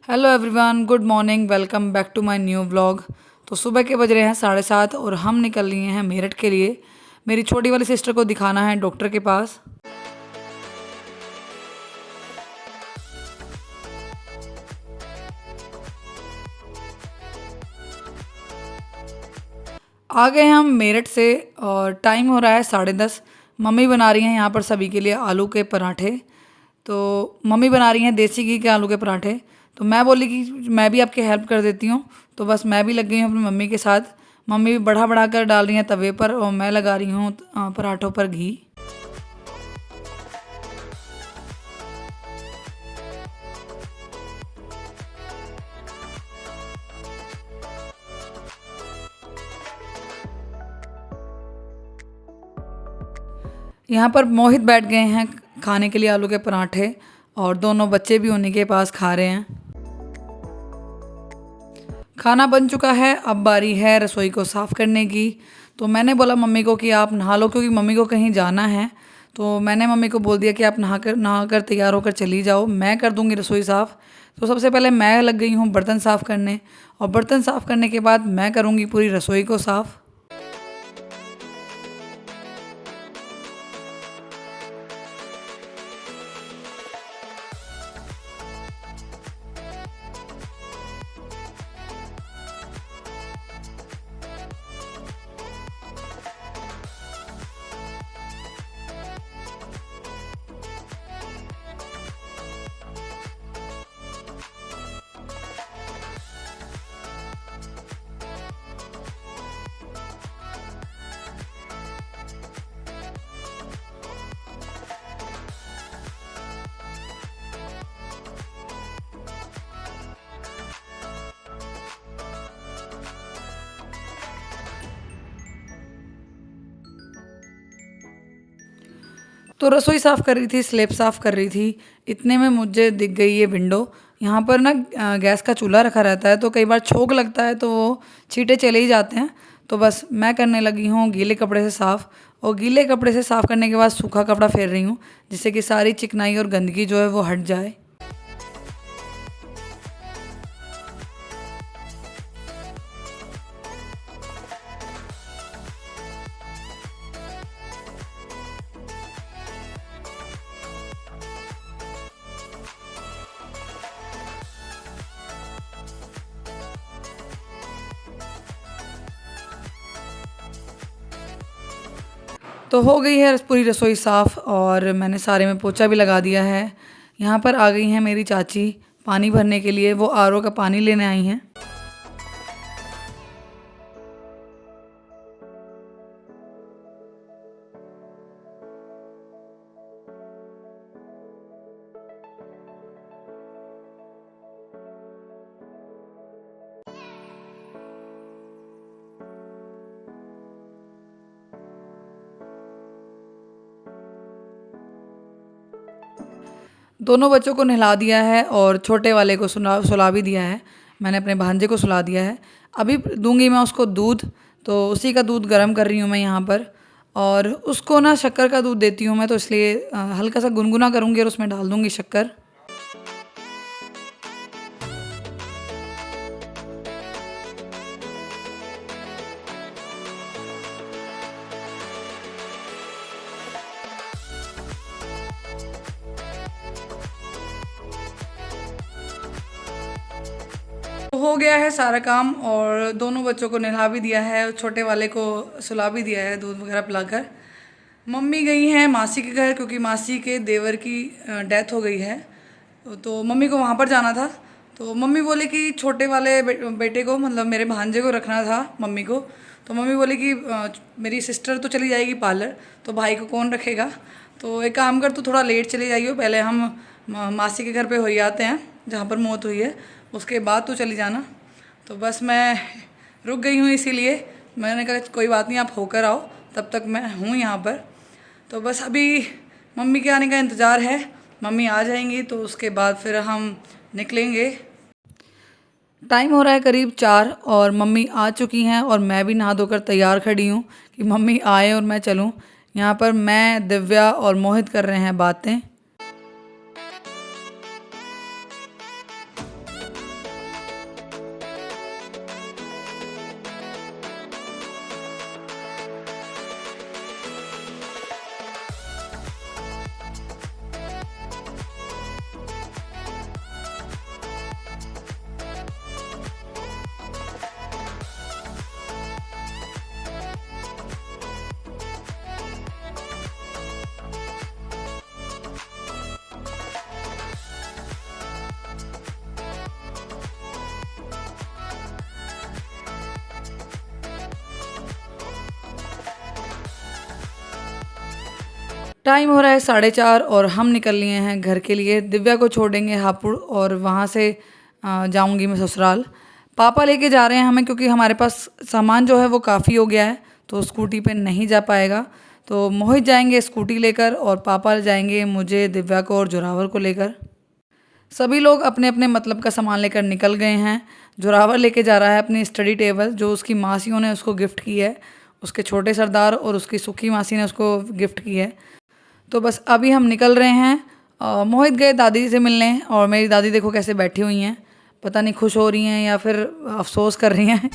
Hello everyone, good morning. Welcome back to my new vlog. तो सुबह के बज रहे हैं 7:30 और हम निकल लिए हैं मेरठ के लिए। मेरी छोटी वाली सिस्टर को दिखाना है डॉक्टर के पास। आ गए हम मेरठ से और टाइम हो रहा है 10:30। मम्मी बना रही हैं यहाँ पर सभी के लिए आलू के पराठे। तो मम्मी बना रही हैं देसी घी के आलू के पराठे। तो मैं बोली कि मैं भी आपकी हेल्प कर देती हूँ। तो बस मैं भी लग गई हूँ अपनी मम्मी के साथ। मम्मी भी बढ़ा बढ़ा कर डाल रही हैं तवे पर और मैं लगा रही हूँ पराठों पर घी। यहाँ पर मोहित बैठ गए हैं खाने के लिए आलू के पराठे और दोनों बच्चे भी उन्हीं के पास खा रहे हैं। खाना बन चुका है, अब बारी है रसोई को साफ़ करने की। तो मैंने बोला मम्मी को कि आप नहा लो, क्योंकि मम्मी को कहीं जाना है। तो मैंने मम्मी को बोल दिया कि आप नहा कर तैयार होकर चली जाओ, मैं कर दूंगी रसोई साफ़। तो सबसे पहले मैं लग गई हूँ बर्तन साफ़ करने और बर्तन साफ़ करने के बाद मैं करूँगी पूरी रसोई को साफ़। तो रसोई साफ़ कर रही थी, स्लैब साफ़ कर रही थी, इतने में मुझे दिख गई ये विंडो। यहाँ पर ना गैस का चूल्हा रखा रहता है, तो कई बार छोंक लगता है तो वो छींटे चले ही जाते हैं। तो बस मैं करने लगी हूँ गीले कपड़े से साफ़। और गीले कपड़े से साफ़ करने के बाद सूखा कपड़ा फेर रही हूँ, जिससे कि सारी चिकनाई और गंदगी जो है वो हट जाए। तो हो गई है पूरी रसोई साफ़ और मैंने सारे में पोछा भी लगा दिया है। यहाँ पर आ गई हैं मेरी चाची पानी भरने के लिए, वो आरओ का पानी लेने आई हैं। दोनों बच्चों को नहला दिया है और छोटे वाले को सुला भी दिया है। मैंने अपने भांजे को सुला दिया है। अभी दूंगी मैं उसको दूध, तो उसी का दूध गर्म कर रही हूँ मैं यहाँ पर। और उसको ना शक्कर का दूध देती हूँ मैं, तो इसलिए हल्का सा गुनगुना करूँगी और उसमें डाल दूँगी शक्कर। तो हो गया है सारा काम और दोनों बच्चों को नहला भी दिया है, छोटे वाले को सुला भी दिया है दूध वगैरह पिलाकर। मम्मी गई हैं मासी के घर, क्योंकि मासी के देवर की डेथ हो गई है। तो मम्मी को वहाँ पर जाना था। तो मम्मी बोले कि छोटे वाले बेटे को, मतलब मेरे भांजे को रखना था मम्मी को। तो मम्मी बोली कि मेरी सिस्टर तो चली जाएगी पार्लर, तो भाई को कौन रखेगा। तो एक काम कर, तू थोड़ा लेट चली जाइयो, पहले हम मासी के घर पे हो आते हैं जहाँ पर मौत हुई है, उसके बाद तो चली जाना। तो बस मैं रुक गई हूँ, इसीलिए मैंने कहा कोई बात नहीं, आप होकर आओ, तब तक मैं हूँ यहाँ पर। तो बस अभी मम्मी के आने का इंतज़ार है। मम्मी आ जाएंगी तो उसके बाद फिर हम निकलेंगे। टाइम हो रहा है करीब 4 और मम्मी आ चुकी हैं और मैं भी नहा धोकर तैयार खड़ी हूँ कि मम्मी आए और मैं चलूँ। यहाँ पर मैं, दिव्या और मोहित कर रहे हैं बातें। टाइम हो रहा है 4:30 और हम निकल लिए हैं घर के लिए। दिव्या को छोड़ेंगे हापुड़ और वहाँ से जाऊँगी मैं ससुराल। पापा लेके जा रहे हैं हमें क्योंकि हमारे पास सामान जो है वो काफ़ी हो गया है, तो स्कूटी पे नहीं जा पाएगा। तो मोहित जाएंगे स्कूटी लेकर और पापा जाएंगे मुझे, दिव्या को और जोरावर को लेकर। सभी लोग अपने अपने मतलब का सामान लेकर निकल गए हैं। जोरावर लेके जा रहा है अपनी स्टडी टेबल जो उसकी मासियों ने उसको गिफ्ट की है, उसके छोटे सरदार और उसकी सुखी मासी ने उसको गिफ्ट की है। तो बस अभी हम निकल रहे हैं। मोहित गए दादी से मिलने और मेरी दादी देखो कैसे बैठी हुई हैं, पता नहीं खुश हो रही हैं या फिर अफसोस कर रही हैं।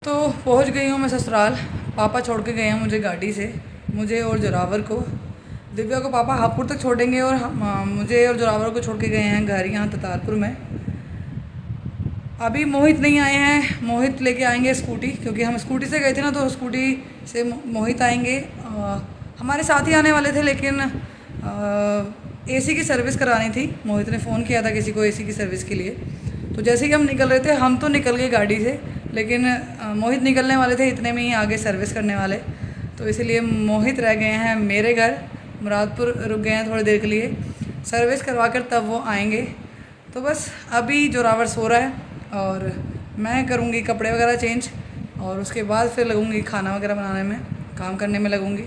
तो पहुंच गई हूँ मैं ससुराल। पापा छोड़ के गए हैं मुझे गाड़ी से, मुझे और जोरावर को। दिव्या को पापा हापुड़ तक छोड़ेंगे और मुझे और जोरावर को छोड़ के गए हैं घर यहाँ ततारपुर में। अभी मोहित नहीं आए हैं, मोहित लेके आएंगे स्कूटी, क्योंकि हम स्कूटी से गए थे ना, तो स्कूटी से मोहित आएंगे। हमारे साथ ही आने वाले थे लेकिन एसी की सर्विस करानी थी। मोहित ने फ़ोन किया था किसी को एसी की सर्विस के लिए। तो जैसे ही हम निकल रहे थे, हम तो निकल गए गाड़ी से, लेकिन मोहित निकलने वाले थे इतने में ही आगे सर्विस करने वाले। तो इसीलिए मोहित रह गए हैं मेरे घर, मुरादपुर रुक गए हैं थोड़ी देर के लिए, सर्विस करवा कर तब वो आएंगे। तो बस अभी जोरावर सो रहा है और मैं करूँगी कपड़े वगैरह चेंज और उसके बाद फिर लगूँगी खाना वगैरह बनाने में, काम करने में लगूँगी।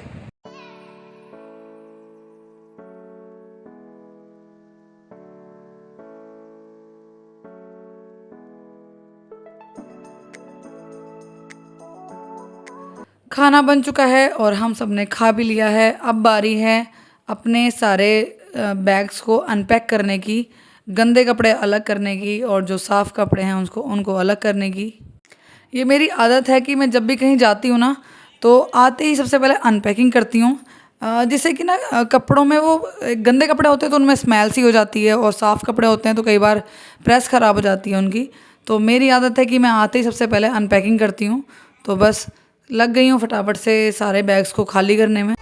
खाना बन चुका है और हम सब ने खा भी लिया है। अब बारी है अपने सारे बैग्स को अनपैक करने की, गंदे कपड़े अलग करने की और जो साफ़ कपड़े हैं उनको अलग करने की। ये मेरी आदत है कि मैं जब भी कहीं जाती हूँ ना, तो आते ही सबसे पहले अनपैकिंग करती हूँ, जिससे कि ना कपड़ों में वो गंदे कपड़े होते हैं तो उनमें स्मेल सी हो जाती है, और साफ़ कपड़े होते हैं तो कई बार प्रेस ख़राब हो जाती है उनकी। तो मेरी आदत है कि मैं आते ही सबसे पहले अनपैकिंग करती हूँ। तो बस लग गई हूँ फटाफट से सारे बैग्स को खाली करने में।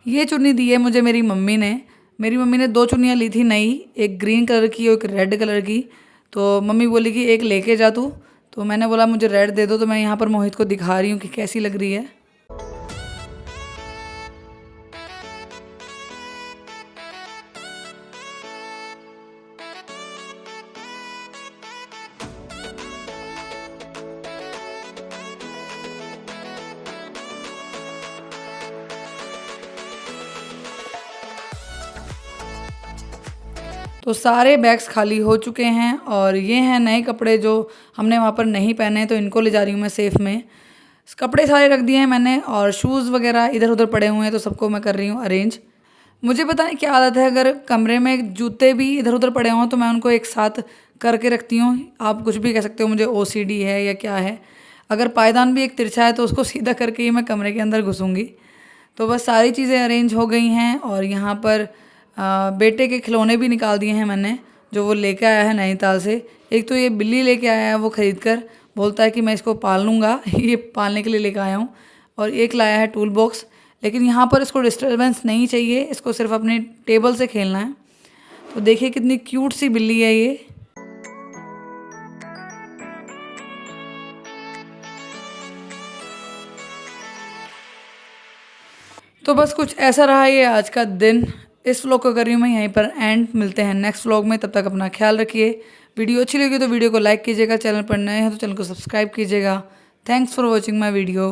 ये चुन्नी दी है मुझे मेरी मम्मी ने। मेरी मम्मी ने 2 चुन्नियाँ ली थी नई, एक ग्रीन कलर की और एक रेड कलर की। तो मम्मी बोली कि एक लेके जा तू, तो मैंने बोला मुझे रेड दे दो। तो मैं यहाँ पर मोहित को दिखा रही हूँ कि कैसी लग रही है। तो सारे बैग्स खाली हो चुके हैं और ये हैं नए कपड़े जो हमने वहाँ पर नहीं पहने, तो इनको ले जा रही हूँ मैं सेफ़ में। कपड़े सारे रख दिए हैं मैंने और शूज़ वगैरह इधर उधर पड़े हुए हैं, तो सबको मैं कर रही हूँ अरेंज। मुझे पता नहीं क्या आदत है, अगर कमरे में जूते भी इधर उधर पड़े हों तो मैं उनको एक साथ करके रखती हूँ। आप कुछ भी कह सकते हो, मुझे ओसीडी है या क्या है। अगर पायदान भी एक तिरछा है तो उसको सीधा करके ही मैं कमरे के अंदर घुसूँगी। तो बस सारी चीज़ें अरेंज हो गई हैं और यहाँ पर बेटे के खिलौने भी निकाल दिए हैं मैंने, जो वो लेके आया है नैनीताल से। एक तो ये बिल्ली लेके आया है वो ख़रीद कर, बोलता है कि मैं इसको पाल लूँगा, ये पालने के लिए लेके आया हूँ। और एक लाया है टूल बॉक्स, लेकिन यहाँ पर इसको डिस्टर्बेंस नहीं चाहिए, इसको सिर्फ अपने टेबल से खेलना है। तो देखिए कितनी क्यूट सी बिल्ली है ये। तो बस कुछ ऐसा रहा ये आज का दिन। इस व्लॉग को कर रही हूँ मैं यहीं पर एंड। मिलते हैं नेक्स्ट व्लॉग में, तब तक अपना ख्याल रखिए। वीडियो अच्छी लगी तो वीडियो को लाइक कीजिएगा, चैनल पर नए हैं तो चैनल को सब्सक्राइब कीजिएगा। Thanks for watching my video.